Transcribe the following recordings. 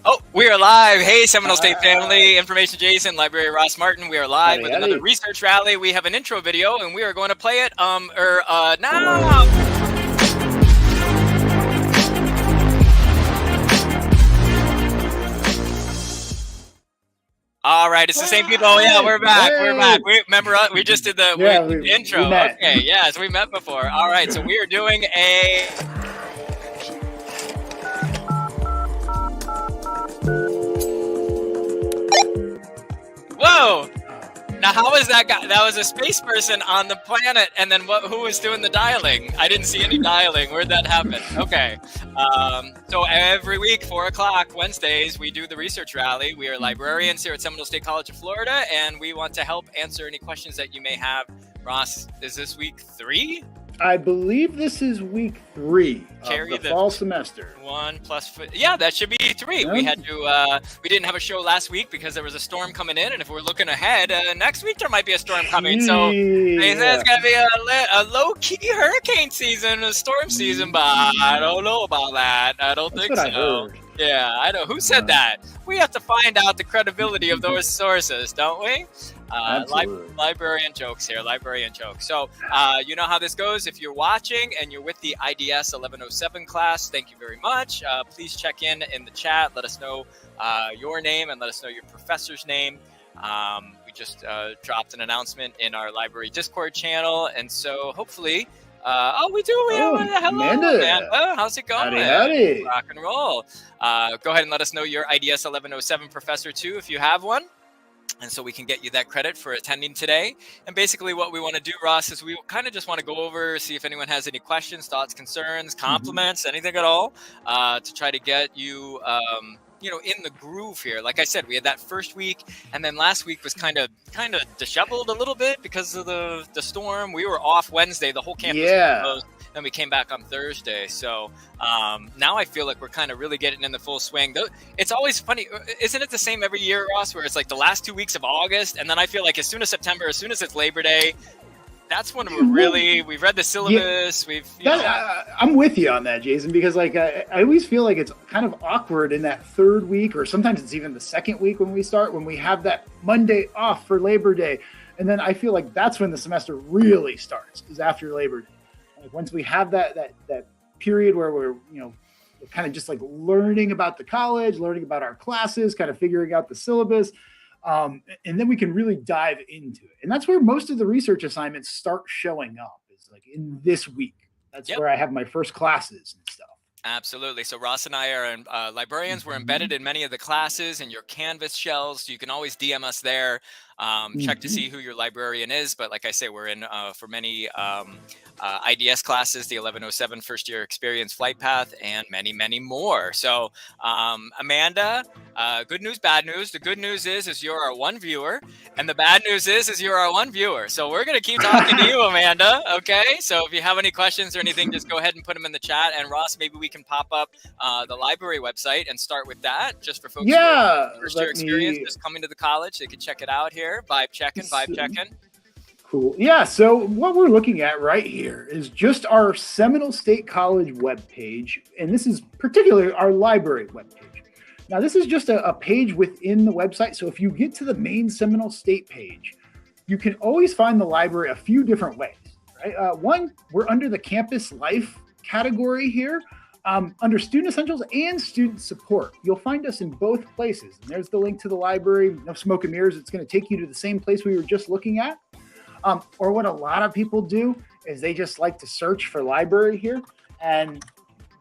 Oh, we are live. Hey, Seminole State Hi. family. Information Jason, Library Ross Martin. We are live Howdy, with another howdy. research rally. We have an intro video, and we are going to play it now. All right, it's the same people. Oh, yeah, we're back. We're back. Hey. We remember we just did the We intro. met. Okay, yes, we met before. All right, so we are doing a. Whoa! Now, how was that guy? That was a space person on the planet, and then who was doing the dialing? I didn't see any dialing. Where'd that happen? Okay. So every week, 4 o'clock, Wednesdays, we do the research rally. We are librarians here at Seminole State College of Florida, and we want to help answer any questions that you may have. Ross, is this week 3? I believe this is week 3 of the fall semester. 1 plus, yeah, that should be 3. Yeah. We had to, we didn't have a show last week because there was a storm coming in, and if we're looking ahead, next week there might be a storm coming. So it's gonna be a low-key hurricane season, a storm season, but I don't know about that. I don't think so. I heard. Yeah, I know. Who said that? We have to find out the credibility of those sources, don't we? Librarian jokes here, librarian jokes. So you know how this goes. If you're watching and you're with the IDS 1107 class, thank you very much. Please check in the chat. Let us know your name and let us know your professor's name. We just dropped an announcement in our library Discord channel, and so hopefully we do. We have hello, Amanda. How's it going? Howdy. Rock and roll. Go ahead and let us know your IDS 1107 professor too, if you have one. And so we can get you that credit for attending today. And basically what we want to do, Ross, is we kind of just want to go over, see if anyone has any questions, thoughts, concerns, compliments, anything at all, to try to get you, in the groove here. Like I said, we had that first week, and then last week was kind of disheveled a little bit because of the storm. We were off Wednesday, the whole campus was closed. Then we came back on Thursday. So now I feel like we're kind of really getting in the full swing. It's always funny. Isn't it the same every year, Ross, where it's like the last 2 weeks of August, and then I feel like as soon as September, as soon as it's Labor Day, that's when we've read the syllabus. I'm with you on that, Jason, because I always feel like it's kind of awkward in that third week, or sometimes it's even the second week when we have that Monday off for Labor Day. And then I feel like that's when the semester really starts, is after Labor Day. Like once we have that period where we're kind of just like learning about the college, learning about our classes, kind of figuring out the syllabus, and then we can really dive into it. And that's where most of the research assignments start showing up, is like in this week. That's where I have my first classes and stuff. Absolutely. So Ross and I are librarians. We're embedded in many of the classes and your Canvas shells. So you can always DM us there. Check to see who your librarian is. But like I say, we're in for many IDS classes, the 1107 first year experience flight path, and many, many more. So Amanda, good news, bad news. The good news is you're our one viewer, and the bad news is you're our one viewer. So we're going to keep talking to you, Amanda. Okay. So if you have any questions or anything, just go ahead and put them in the chat. And Ross, maybe we can pop up the library website and start with that, just for folks who have first year experience just coming to the college. They can check it out here. Vibe checking. Cool. Yeah. So what we're looking at right here is just our Seminole State College webpage. And this is particularly our library webpage. Now, this is just a page within the website. So if you get to the main Seminole State page, you can always find the library a few different ways. Right? One, we're under the campus life category here. Under student essentials and student support, you'll find us in both places. And there's the link to the library, no smoke and mirrors. It's going to take you to the same place we were just looking at. Or what a lot of people do is they just like to search for library here. And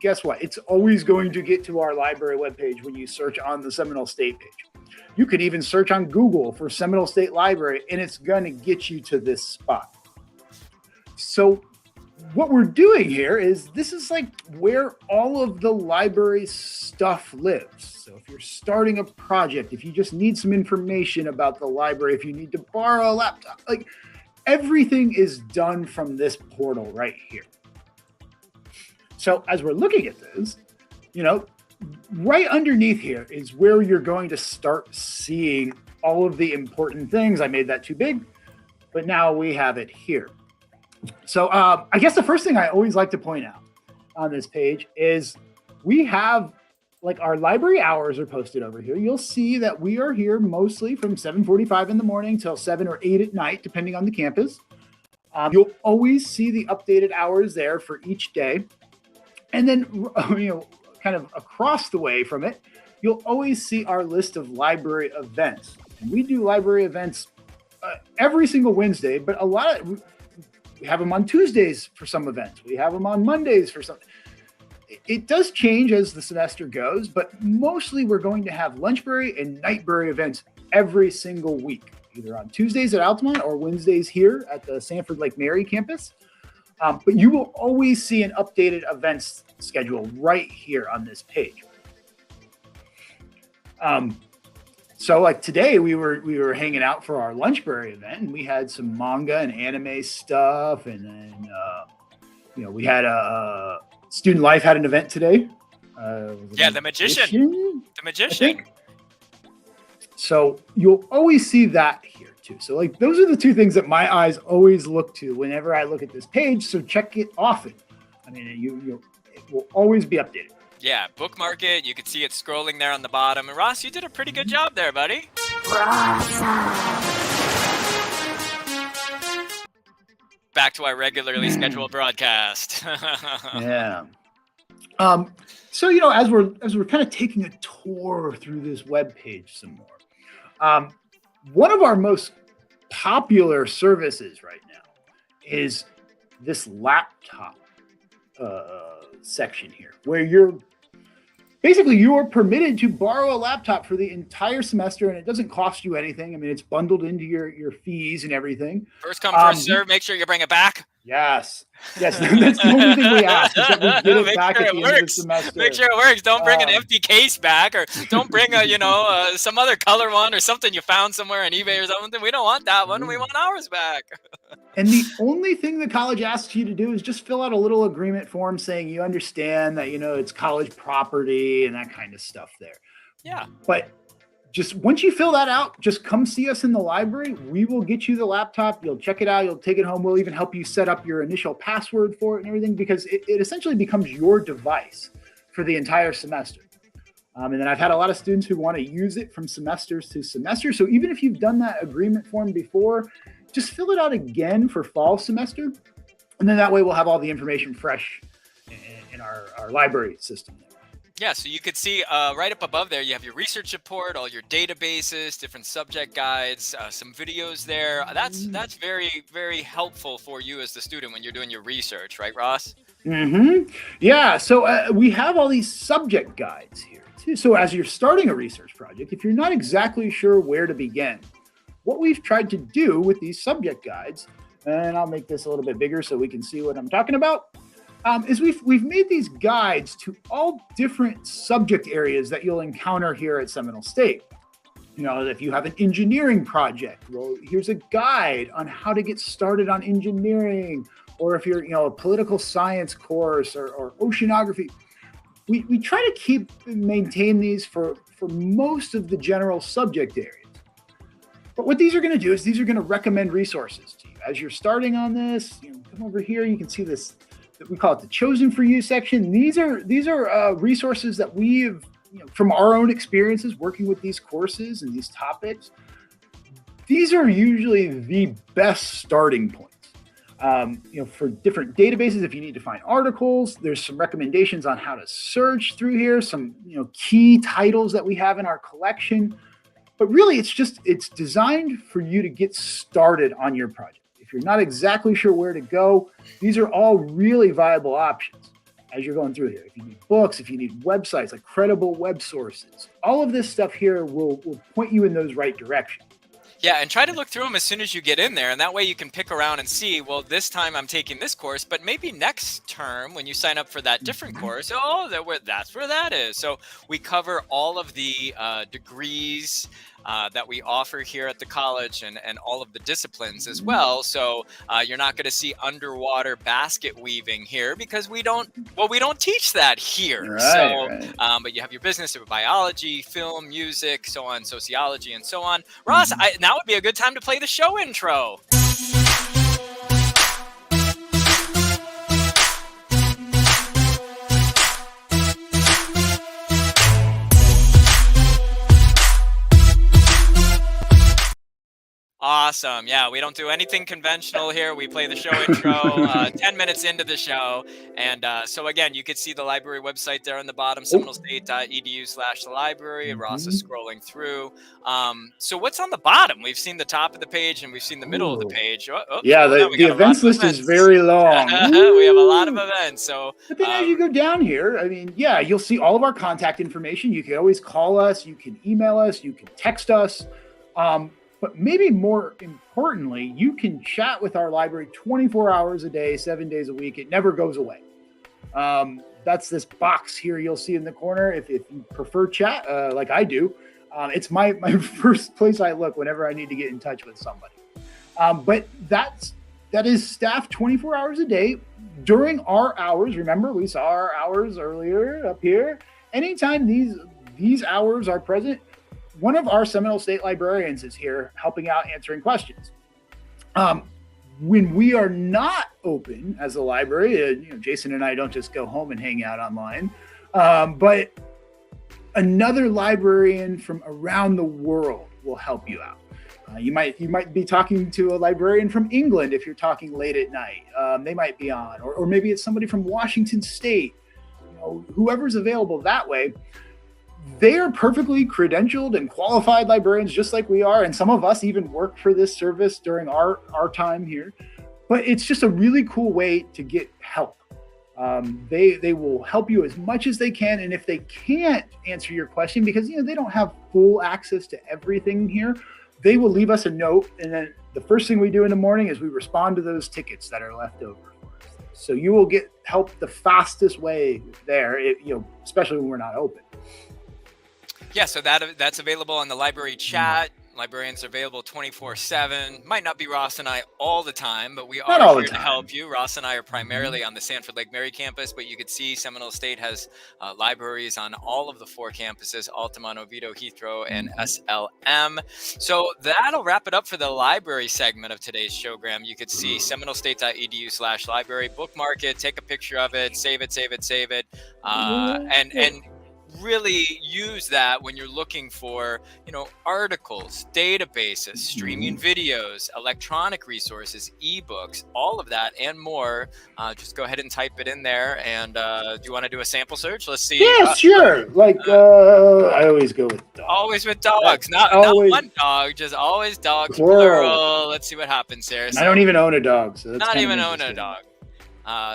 guess what? It's always going to get to our library webpage when you search on the Seminole State page. You could even search on Google for Seminole State Library, and it's going to get you to this spot. So what we're doing here is this is like where all of the library stuff lives. So if you're starting a project, if you just need some information about the library, if you need to borrow a laptop, like everything is done from this portal right here. So as we're looking at this, right underneath here is where you're going to start seeing all of the important things. I made that too big, but now we have it here. So I guess the first thing I always like to point out on this page is we have like our library hours are posted over here. You'll see that we are here mostly from 7:45 in the morning till 7 or 8 at night, depending on the campus. You'll always see the updated hours there for each day. And then, kind of across the way from it, you'll always see our list of library events. And we do library events every single Wednesday, but we have them on Tuesdays for some events. We have them on Mondays for some. It does change as the semester goes, but mostly we're going to have lunchbury and nightbury events every single week, either on Tuesdays at Altamont or Wednesdays here at the Sanford Lake Mary campus. But you will always see an updated events schedule right here on this page. So like today we were hanging out for our lunchbury event, and we had some manga and anime stuff, and then we had a Student Life had an event today. The magician. So you'll always see that here too. So like those are the two things that my eyes always look to whenever I look at this page. So check it often. I mean, it will always be updated. Yeah, bookmark it. You can see it scrolling there on the bottom. And Ross, you did a pretty good job there, buddy. Back to our regularly scheduled broadcast. Yeah. So as we're kind of taking a tour through this webpage some more, one of our most popular services right now is this laptop section here, where you are permitted to borrow a laptop for the entire semester, and it doesn't cost you anything. I mean, it's bundled into your fees and everything. First come, first serve. Make sure you bring it back. Yes. That's the only thing we ask, is that we get it back at the end of the semester. Make sure it works. Don't bring an empty case back, or don't bring some other color one or something you found somewhere on eBay or something. We don't want that one. We want ours back. And the only thing the college asks you to do is just fill out a little agreement form saying you understand that, it's college property and that kind of stuff there. Yeah. But just once you fill that out, just come see us in the library. We will get you the laptop. You'll check it out. You'll take it home. We'll even help you set up your initial password for it and everything, because it essentially becomes your device for the entire semester. And then I've had a lot of students who want to use it from semesters to semester. So even if you've done that agreement form before, just fill it out again for fall semester. And then that way we'll have all the information fresh in our library system there. Yeah, so you could see right up above there, you have your research report, all your databases, different subject guides, some videos there. That's very, very helpful for you as the student when you're doing your research, right, Ross? Mm-hmm. Yeah, so we have all these subject guides here too. So as you're starting a research project, if you're not exactly sure where to begin, what we've tried to do with these subject guides, and I'll make this a little bit bigger so we can see what I'm talking about, is we've made these guides to all different subject areas that you'll encounter here at Seminole State. If you have an engineering project, well, here's a guide on how to get started on engineering. Or if you're, a political science course or oceanography, we try to maintain these for most of the general subject areas. But what these are going to do is these are going to recommend resources to you as you're starting on this. Come over here, you can see this. We call it the Chosen for You section. These are resources that we've, from our own experiences working with these courses and these topics. These are usually the best starting points. For different databases, if you need to find articles, there's some recommendations on how to search through here, some key titles that we have in our collection. But really, it's designed for you to get started on your project. If you're not exactly sure where to go, these are all really viable options as you're going through here. If you need books, if you need websites, like credible web sources, all of this stuff here will point you in those right directions. Yeah, and try to look through them as soon as you get in there, and that way you can pick around and see, well, this time I'm taking this course, but maybe next term when you sign up for that different course, that's where that is. So we cover all of the degrees that we offer here at the college and all of the disciplines as well. So you're not going to see underwater basket weaving here because we don't teach that here. Right. But you have your business, your biology, film, music, so on, sociology, and so on. Ross, now would be a good time to play the show intro. Awesome. Yeah, we don't do anything conventional here. We play the show intro 10 minutes into the show. And so again, you could see the library website there on the bottom, seminolestate.edu/library. Ross is scrolling through. So what's on the bottom? We've seen the top of the page and we've seen the middle of the page. Yeah, the events list is very long. We have a lot of events. So, but then as you go down here, I mean, yeah, you'll see all of our contact information. You can always call us, you can email us, you can text us. But maybe more importantly, you can chat with our library 24 hours a day, 7 days a week. It never goes away. That's this box here you'll see in the corner. If you prefer chat, like I do, it's my first place I look whenever I need to get in touch with somebody. But that is staffed 24 hours a day during our hours. Remember, we saw our hours earlier up here. Anytime these hours are present, one of our Seminole State librarians is here helping out, answering questions. When we are not open as a library, Jason and I don't just go home and hang out online, but another librarian from around the world will help you out. You might be talking to a librarian from England if you're talking late at night. They might be on, or maybe it's somebody from Washington State. Whoever's available that way. They are perfectly credentialed and qualified librarians, just like we are. And some of us even work for this service during our time here. But it's just a really cool way to get help. They will help you as much as they can. And if they can't answer your question, because they don't have full access to everything here, they will leave us a note. And then the first thing we do in the morning is we respond to those tickets that are left over for us. So you will get help the fastest way there, especially when we're not open. Yeah, so that's available on the library chat. Librarians are available 24/7. Might not be Ross and I all the time, but we are here to help you. Ross and I are primarily on the Sanford Lake Mary campus, but you could see Seminole State has libraries on all of the 4 campuses: Altamont, Oviedo, Heathrow, and SLM. So that'll wrap it up for the library segment of today's showgram. You could see seminolestate.edu/library, bookmark it, take a picture of it, save it, and really use that when you're looking for, articles, databases, streaming videos, electronic resources, ebooks, all of that and more. Just go ahead and type it in there. And do you want to do a sample search? Let's see. Yeah, sure. I always go with dogs. Always with dogs. Not one dog, just always dogs, plural. Let's see what happens here. So, I don't even own a dog. So that's not even own a dog.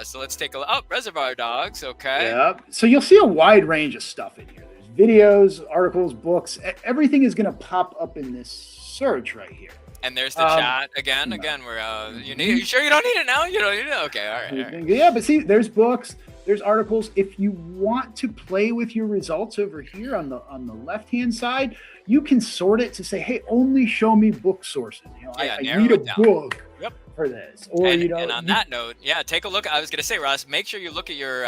So let's take a look. Oh, Reservoir Dogs. Okay. Yeah. So you'll see a wide range of stuff in here. There's videos, articles, books. Everything is going to pop up in this search right here. And there's the chat again. No. Again, we're you sure you don't need it now? You don't need it? Okay. All right. Yeah, but see, there's books, there's articles. If you want to play with your results over here on the left-hand side, you can sort it to say, hey, only show me book sources. I read a book. Yep. For this, or and on that note, take a look. I was going to say, Ross, make sure you look at your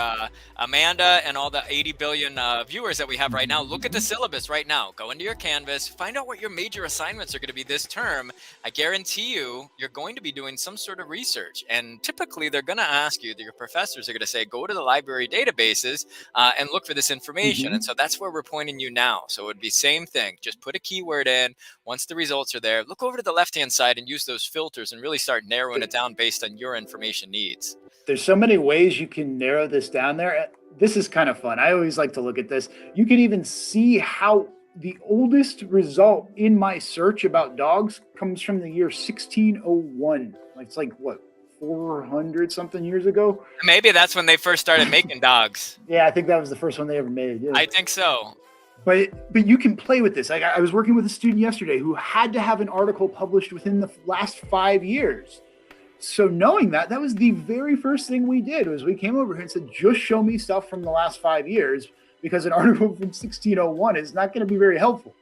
Amanda and all the 80 billion viewers that we have right now. Look at the syllabus right now. Go into your Canvas, find out what your major assignments are going to be this term. I guarantee you're going to be doing some sort of research, and typically they're going to ask you. Your professors are going to say, go to the library databases and look for this information. And so that's where we're pointing you now. So it would be same thing. Just put a keyword in. Once the results are there, look over to the left-hand side and use those filters and really start narrowing it down based on your information needs. There's so many ways you can narrow this down there. This is kind of fun. I always like to look at this. You can even see how the oldest result in my search about dogs comes from the year 1601. It's like what, 400 something years ago? Maybe that's when they first started making dogs. Yeah, I think that was the first one they ever made. Yeah. I think so. But you can play with this. I was working with a student yesterday who had to have an article published within the last 5 years. So knowing that was the very first thing we did was we came over here and said, just show me stuff from the last 5 years, because an article from 1601 is not going to be very helpful.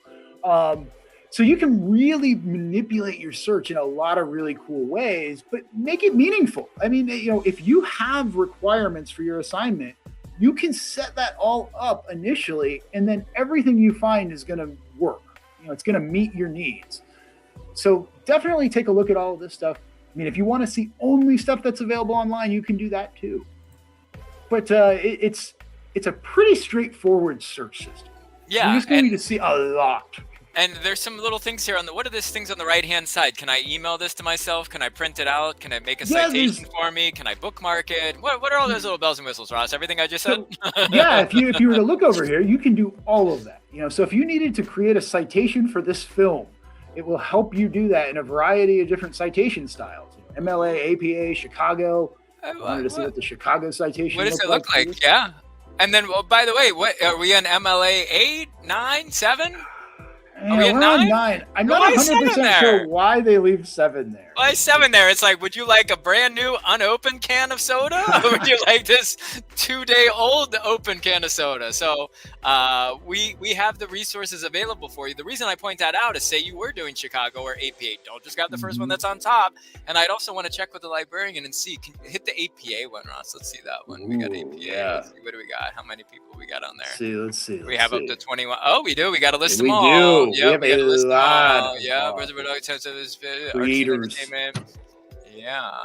So you can really manipulate your search in a lot of really cool ways, but make it meaningful. I mean, if you have requirements for your assignment, you can set that all up initially, and then everything you find is going to work. It's going to meet your needs. So definitely take a look at all of this stuff. I mean, if you want to see only stuff that's available online, you can do that too. But it's a pretty straightforward search system. Yeah. You're just going to see a lot. And there's some little things here on the, what are these things on the right-hand side? Can I email this to myself? Can I print it out? Can I make a Yeah, citation for me? Can I bookmark it? What are all those little bells and whistles, Ross? Everything I just said? so yeah, if you were to look over here, you can do all of that. So if you needed to create a citation for this film, it will help you do that in a variety of different citation styles. MLA, APA, Chicago. I wanted to see what the Chicago citation. What does it look like? Yeah. And then, well, by the way, what are we on MLA 8, 9, 7? Yeah, we're on 9. I'm not 100% sure why they leave 7 there. Why 7 there? It's like, would you like a brand new unopened can of soda? Or would you like this 2-day-old open can of soda? So we have the resources available for you. The reason I point that out is, say you were doing Chicago or APA. Don't just grab the first one that's on top. And I'd also want to check with the librarian and see. Can you hit the APA one, Ross? Let's see that one. We got APA. Yeah. Let's see, what do we got? How many people we got on there? Let's see. We have up to 21. Oh, we do. We got to list them we all. Do. Yeah, we have a lot. Yeah, creators. Yeah.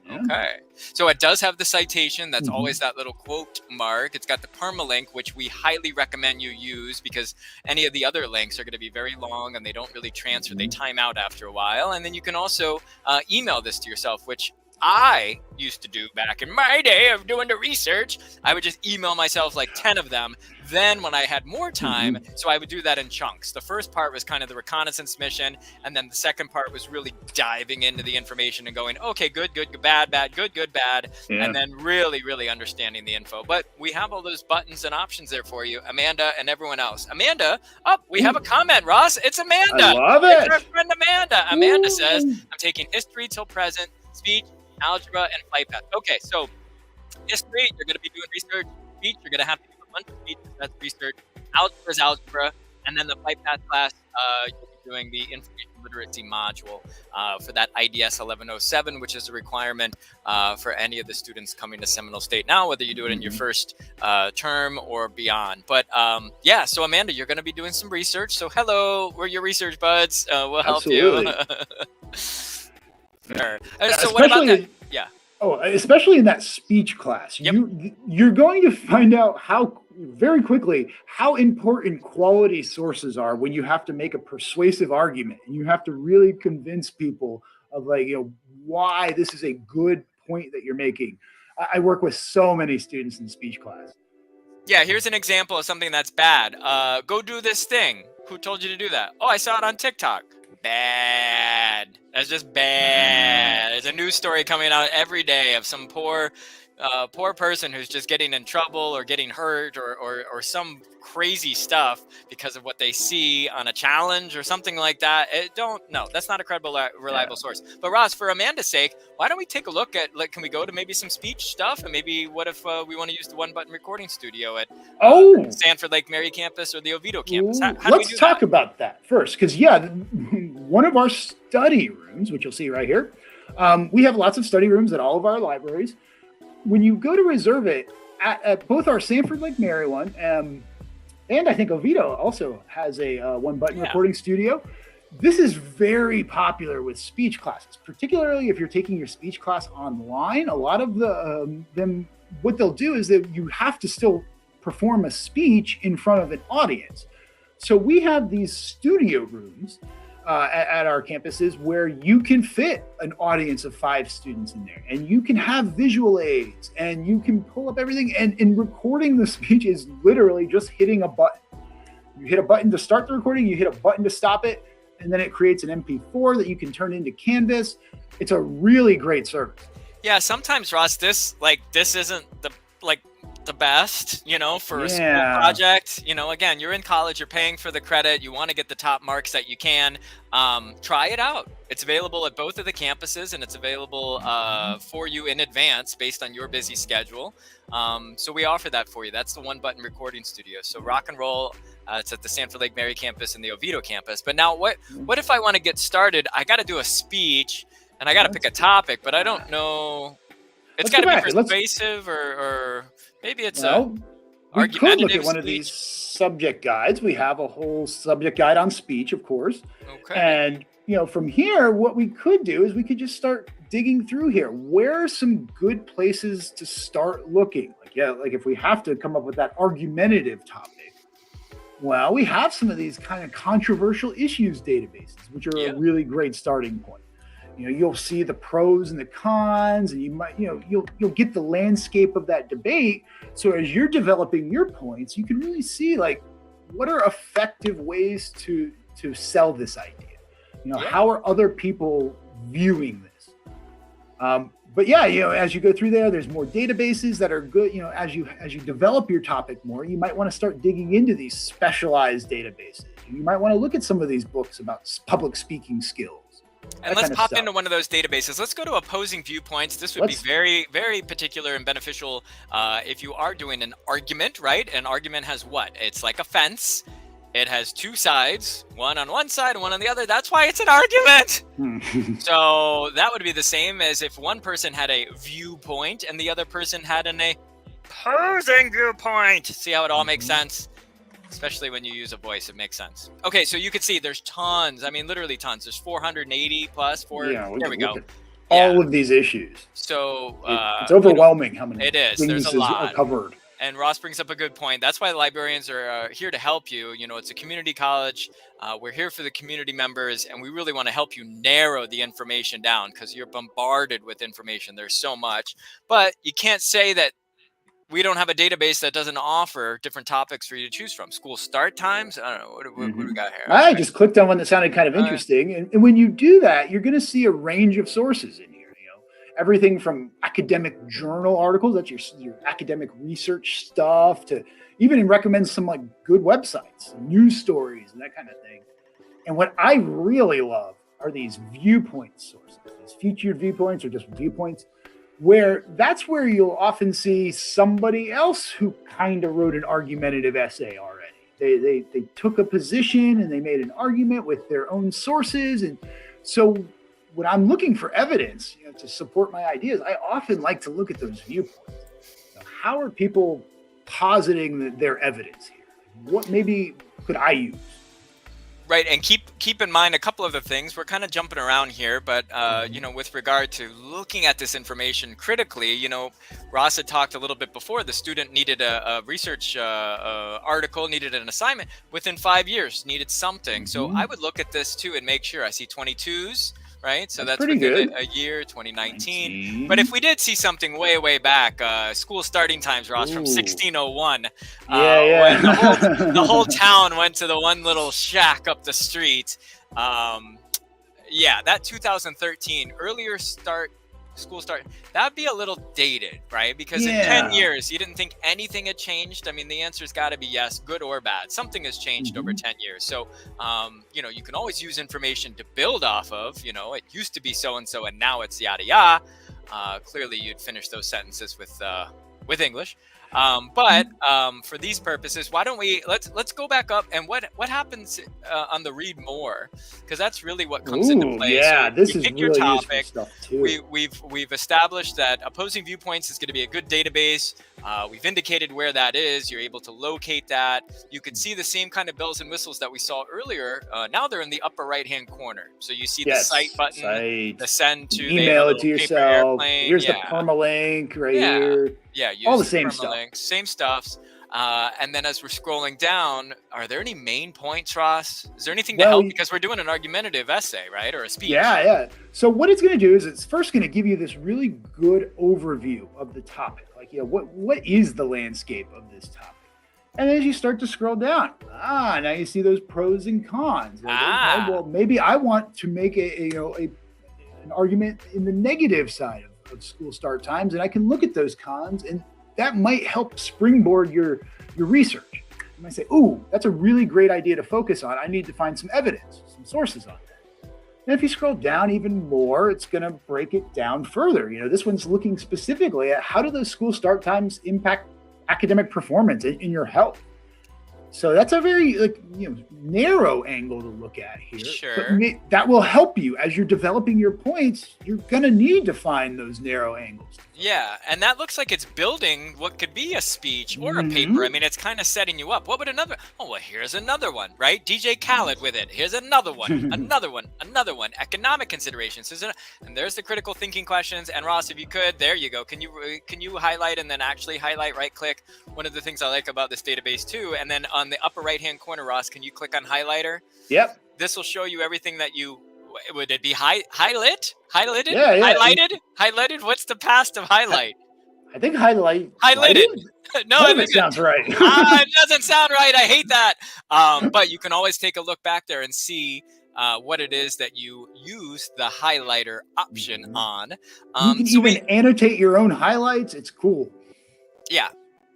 Okay. So it does have the citation. That's always that little quote mark. It's got the permalink, which we highly recommend you use, because any of the other links are going to be very long and they don't really transfer. They time out after a while. And then you can also email this to yourself, which I used to do back in my day of doing the research. I would just email myself like 10 of them. Then when I had more time, so I would do that in chunks. The first part was kind of the reconnaissance mission. And then the second part was really diving into the information and going, okay, good, bad, good, bad. Yeah. And then really, really understanding the info. But we have all those buttons and options there for you, Amanda and everyone else. Amanda, we have a comment, Ross. It's Amanda. I love it. It's our friend Amanda. Amanda says, I'm taking history till present, speech, algebra, and flight path. Okay, so history, you're going to be doing research. Speech, you're going to have to do a bunch of speeches. That's research. Algebra is algebra. And then the flight path class, you'll be doing the information literacy module for that IDS 1107, which is a requirement for any of the students coming to Seminole State now, whether you do it in your first term or beyond. But yeah, so Amanda, you're going to be doing some research. So hello, we're your research buds. We'll help you. Sure. So what about that? Yeah. Oh, especially in that speech class, you're going to find out very quickly how important quality sources are when you have to make a persuasive argument and you have to really convince people of why this is a good point that you're making. I work with so many students in speech class. Yeah, here's an example of something that's bad. Go do this thing. Who told you to do that? Oh, I saw it on TikTok. Bad. That's just bad. There's a news story coming out every day of some poor person who's just getting in trouble or getting hurt or some crazy stuff because of what they see on a challenge or something like that. That's not a credible, reliable source. But Ross, for Amanda's sake, why don't we take a look at, can we go to maybe some speech stuff? And maybe what if we want to use the one-button recording studio at Sanford Lake Mary campus or the Oviedo campus? How do we do talk about that first, because one of our study rooms, which you'll see right here, we have lots of study rooms at all of our libraries. When you go to reserve it at both our Sanford Lake Mary one, and I think Oviedo also has a one-button recording studio. This is very popular with speech classes, particularly if you're taking your speech class online. A lot of them, what they'll do is that you have to still perform a speech in front of an audience. So we have these studio rooms at our campuses where you can fit an audience of 5 students in there, and you can have visual aids, and you can pull up everything. And in recording the speech is literally just hitting a button. You hit a button to start the recording, you hit a button to stop it, and then it creates an MP4 that you can turn into Canvas. It's a really great service. Yeah, sometimes, Ross, this isn't the best, for a school project. Again, you're in college, you're paying for the credit, you want to get the top marks that you can. Try it out. It's available at both of the campuses, and it's available for you in advance based on your busy schedule. So we offer that for you. That's the one-button recording studio. So rock and roll. It's at the Sanford Lake Mary campus and the Oviedo campus. But now what if I want to get started? I got to do a speech, and I got to pick a topic, but I don't know. It's got to be persuasive or maybe it's we could look at one of these subject guides. We have a whole subject guide on speech, of course. Okay. And from here, what we could do is we could just start digging through here. Where are some good places to start looking? Like if we have to come up with that argumentative topic, Well, we have some of these kind of controversial issues databases, which are a Yeah. really great starting point. You'll see the pros and the cons, and you'll get the landscape of that debate. So as you're developing your points, you can really see like what are effective ways to sell this idea. Yeah. How are other people viewing this? But yeah, as you go through there's more databases that are good. As you develop your topic more, you might want to start digging into these specialized databases. You might want to look at some of these books about public speaking skills. And let's pop into one of those databases. Let's go to opposing viewpoints. This would be very, very particular and beneficial if you are doing an argument, right? An argument has what? It's like a fence. It has two sides, one on one side and one on the other. That's why it's an argument. So that would be the same as if one person had a viewpoint and the other person had an opposing viewpoint. See how it all makes sense? Especially when you use a voice, it makes sense. Okay, so you can see there's tons. I mean, literally tons. There's 480 plus. There we go. All of these issues. So it's overwhelming how many it is. There's a lot are covered. And Ross brings up a good point. That's why the librarians are here to help you. It's a community college. We're here for the community members, and we really want to help you narrow the information down because you're bombarded with information. There's so much. But you can't say that we don't have a database that doesn't offer different topics for you to choose from. School start times. I don't know. What do we got here? I just clicked on one that sounded kind of interesting. And when you do that, you're going to see a range of sources in here. Everything from academic journal articles, that's your academic research stuff, to even recommends some like good websites, news stories, and that kind of thing. And what I really love are these viewpoint sources, these featured viewpoints or just viewpoints, that's where you'll often see somebody else who kind of wrote an argumentative essay already. They took a position and they made an argument with their own sources. And so when I'm looking for evidence to support my ideas, I often like to look at those viewpoints. How are people positing their evidence here? What maybe could I use? Right, and keep in mind a couple of the things. We're kind of jumping around here, but with regard to looking at this information critically, Ross had talked a little bit before. The student needed a research article, needed an assignment within 5 years, needed something. So I would look at this too and make sure. I see 22s. Right, so that's pretty within good. a year, 2019. But if we did see something way back, school starting times, Ross, from 1601, when the whole town went to the one little shack up the street. That 2013 earlier school start, that'd be a little dated, right? Because in 10 years, you didn't think anything had changed. I mean, the answer's got to be yes, good or bad. Something has changed over 10 years. So, you can always use information to build off of. It used to be so-and-so, and now it's yada yada. Clearly, you'd finish those sentences with English. But for these purposes, why don't we let's go back up and what happens on the read more, because that's really what comes into play. Yeah, so this is pick really your topic. Stuff too. We've established that opposing viewpoints is going to be a good database. We've indicated where that is. You're able to locate that. You can see the same kind of bells and whistles that we saw earlier. Now they're in the upper right-hand corner. So you see the cite button, the send to, email it to yourself. Here's the permalink here. Yeah, all the same stuff. Same stuffs. And then as we're scrolling down, are there any main points, Ross? Is there anything to help? Because we're doing an argumentative essay, right? Or a speech. Yeah. So what it's going to do is it's first going to give you this really good overview of the topic. Like, what is the landscape of this topic? And then as you start to scroll down, now you see those pros and cons. Like, okay, well, maybe I want to make an argument in the negative side of school start times, and I can look at those cons, and that might help springboard your research. You might say, ooh, that's a really great idea to focus on. I need to find some evidence, some sources on that. And if you scroll down even more, it's going to break it down further. This one's looking specifically at how do those school start times impact academic performance in your health. So that's a very narrow angle to look at here. Sure. But that will help you as you're developing your points. You're going to need to find those narrow angles. Yeah, and that looks like it's building what could be a speech or a paper. I mean, it's kind of setting you up. What would another? Oh, well, here's another one, right? DJ Khaled with it. Here's another one, another one. Economic considerations. And there's the critical thinking questions. And Ross, if you could, there you go. Can you highlight and then actually highlight, right click? One of the things I like about this database too. And then on the upper right-hand corner, Ross, can you click on highlighter? Yep. This will show you everything that you, would it be highlighted? Yeah. Highlighted? What's the past of highlight? I think highlighted. No, None of it sounds right. It doesn't sound right. I hate that. But you can always take a look back there and see what it is that you use the highlighter option on. You can even annotate your own highlights. It's cool. Yeah.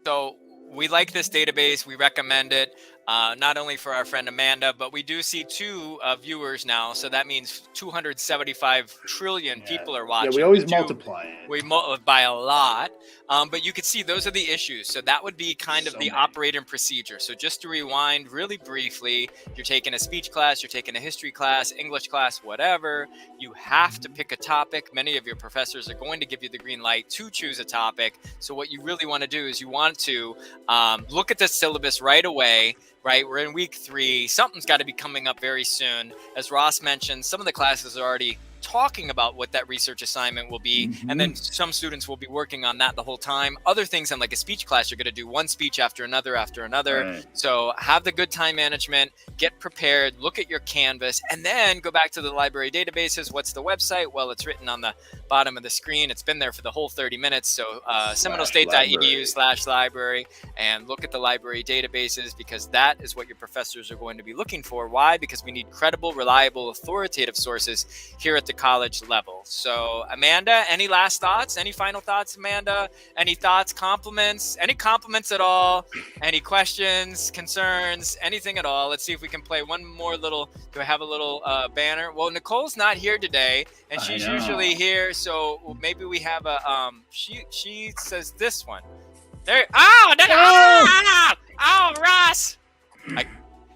So we like this database. We recommend it. Not only for our friend Amanda, but we do see 2 viewers now. So that means 275 trillion people are watching. Yeah, we always multiply it. We by a lot. But you can see those are the issues. So that would be kind of the operating procedure. So just to rewind really briefly, you're taking a speech class, you're taking a history class, English class, whatever. You have to pick a topic. Many of your professors are going to give you the green light to choose a topic. So what you really want to do is you want to look at the syllabus right away. Right, we're in week 3. Something's got to be coming up very soon. As Ross mentioned, some of the classes are already talking about what that research assignment will be, and then some students will be working on that the whole time. Other things in like a speech class, you're going to do one speech after another. Right. So have the good time management, get prepared, look at your Canvas, and then go back to the library databases. What's the website? Well, it's written on the bottom of the screen. It's been there for the whole 30 minutes. So seminolestate.edu/library, and look at the library databases, because that is what your professors are going to be looking for. Why? Because we need credible, reliable, authoritative sources here at the college level. So Amanda, any last thoughts? Any final thoughts, Amanda? Any thoughts, compliments? Any compliments at all? Any questions, concerns, anything at all? Let's see if we can play one more little. Do I have a little banner? Well, Nicole's not here today, and she's usually here. So maybe we have a she says this one. There. Oh, Ross.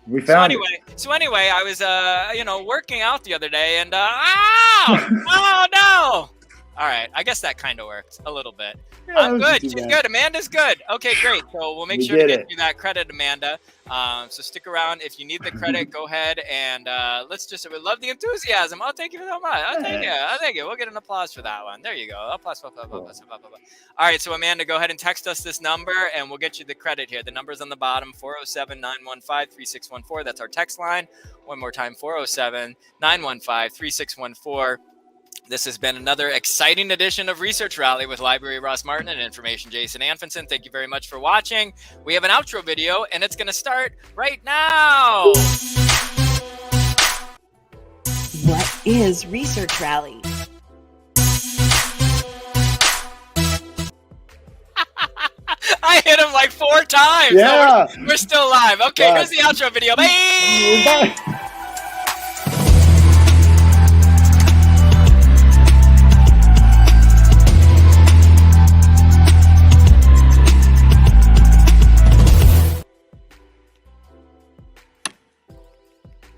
We found it. So anyway, I was working out the other day, and oh no! All right, I guess that kind of worked a little bit. Yeah, I'm good. She's good. Amanda's good. Okay, great. So we'll make sure to get you that credit, Amanda. So stick around. If you need the credit, go ahead and we love the enthusiasm. Oh, thank you so much. I'll take it. We'll get an applause for that one. There you go. Applause. All right, so Amanda, go ahead and text us this number, and we'll get you the credit here. The number's on the bottom, 407-915-3614. That's our text line. One more time, 407-915-3614. This has been another exciting edition of Research Rally with Library Ross Martin and Information Jason Anfinson. Thank you very much for watching. We have an outro video, and it's going to start right now. What is Research Rally? I hit him like 4 times. Yeah. So we're still live. Okay, here's the outro video. Bye. Bye.